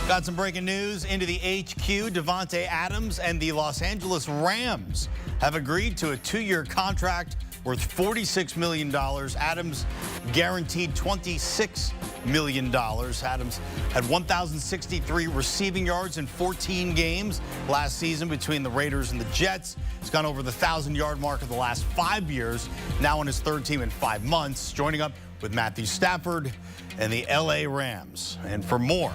Got some breaking news into the HQ. Davante Adams and the Los Angeles Rams have agreed to a 2-year contract worth $46 million. Adams guaranteed $26 million. Adams had 1,063 receiving yards in 14 games last season between the Raiders and the Jets. He's gone over the 1,000-yard mark of the last 5 years, now on his third team in 5 months, joining up with Matthew Stafford and the LA Rams. And for more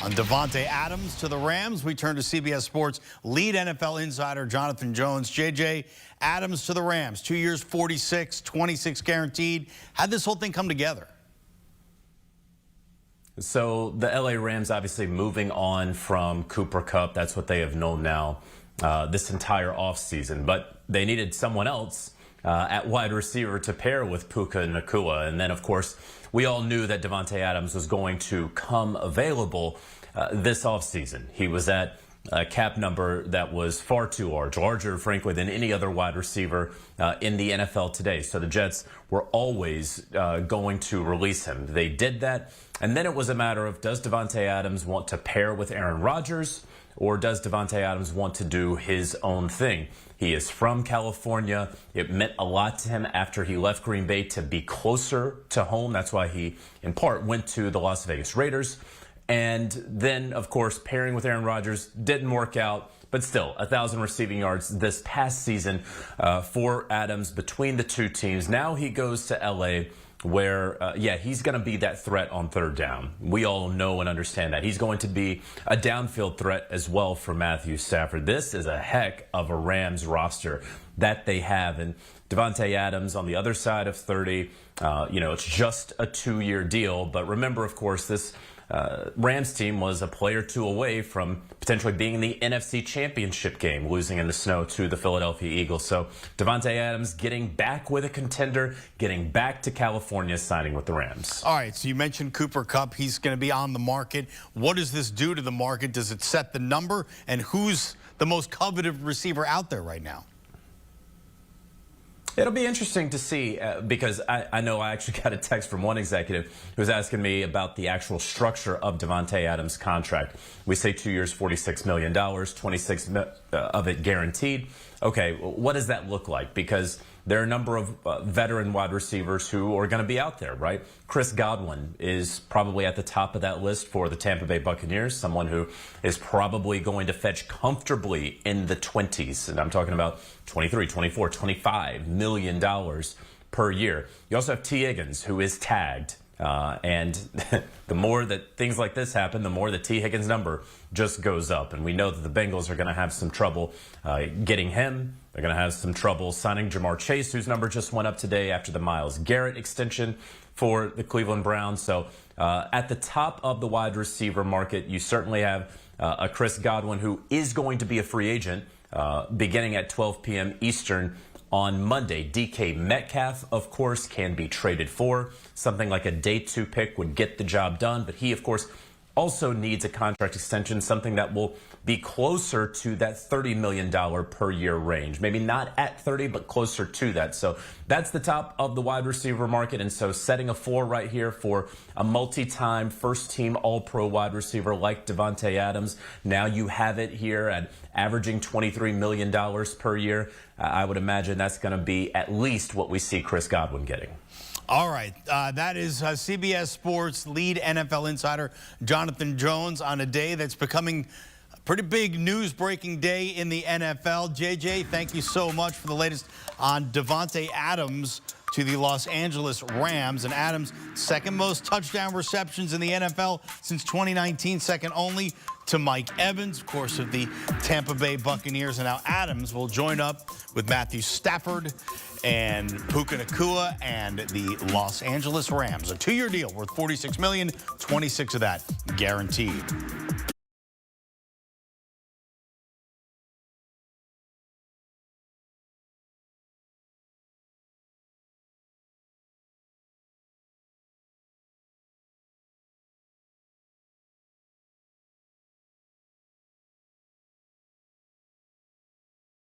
on Davante Adams to the Rams, we turn to CBS Sports lead NFL insider Jonathan Jones. JJ, Adams to the Rams, 2 years, 46, 26 guaranteed. How'd this whole thing come together? So the LA Rams obviously moving on from Cooper Kupp. That's what they have known now this entire offseason. But they needed someone else at wide receiver to pair with Puka Nacua. And then, of course, we all knew that Davante Adams was going to come available this offseason. He was at a cap number that was far too large, larger, frankly, than any other wide receiver in the NFL today. So the Jets were always going to release him. They did that. And then it was a matter of, does Davante Adams want to pair with Aaron Rodgers, or does Davante Adams want to do his own thing? He is from California. It meant a lot to him after he left Green Bay to be closer to home. That's why he, in part, went to the Las Vegas Raiders. And then, of course, pairing with Aaron Rodgers didn't work out. But still, 1,000 receiving yards this past season for Adams between the two teams. Now he goes to L.A., where, he's going to be that threat on third down. We all know and understand that. He's going to be a downfield threat as well for Matthew Stafford. This is a heck of a Rams roster that they have. And Davante Adams on the other side of 30, it's just a 2-year deal. But remember, of course, this Rams team was a play or two away from potentially being in the NFC Championship game, losing in the snow to the Philadelphia Eagles. So Davante Adams getting back with a contender, getting back to California, signing with the Rams. All right, so you mentioned Cooper Kupp. He's going to be on the market. What does this do to the market? Does it set the number? And who's the most coveted receiver out there right now? It'll be interesting to see because I know I actually got a text from one executive who was asking me about the actual structure of Davante Adams' contract. We say 2 years, $46 million, 26 of it guaranteed. Okay, what does that look like? Because there are a number of veteran wide receivers who are going to be out there, right? Chris Godwin is probably at the top of that list for the Tampa Bay Buccaneers, someone who is probably going to fetch comfortably in the 20s. And I'm talking about 23, 24, $25 million per year. You also have T. Higgins, who is tagged. And the more that things like this happen, the more the T. Higgins number just goes up. And we know that the Bengals are going to have some trouble getting him. They're going to have some trouble signing Jamar Chase, whose number just went up today after the Myles Garrett extension for the Cleveland Browns. So at the top of the wide receiver market, you certainly have a Chris Godwin, who is going to be a free agent beginning at 12 p.m. Eastern on Monday. DK Metcalf, of course, can be traded for. Something like a day 2 pick would get the job done. But he, of course, also needs a contract extension, something that will be closer to that $30 million per year range. Maybe not at 30, but closer to that. So that's the top of the wide receiver market. And so setting a floor right here for a multi-time first-team all-pro wide receiver like Davante Adams. Now you have it here at averaging $23 million per year. I would imagine that's going to be at least what we see Chris Godwin getting. All right, that is CBS Sports lead NFL insider Jonathan Jones on a day that's becoming a pretty big news-breaking day in the NFL. JJ, thank you so much for the latest on Davante Adams to the Los Angeles Rams. And Adams, second most touchdown receptions in the NFL since 2019, second only to Mike Evans, of course, of the Tampa Bay Buccaneers. And now Adams will join up with Matthew Stafford and Puka Nacua and the Los Angeles Rams. A 2-year deal worth $46 million, 26 of that guaranteed.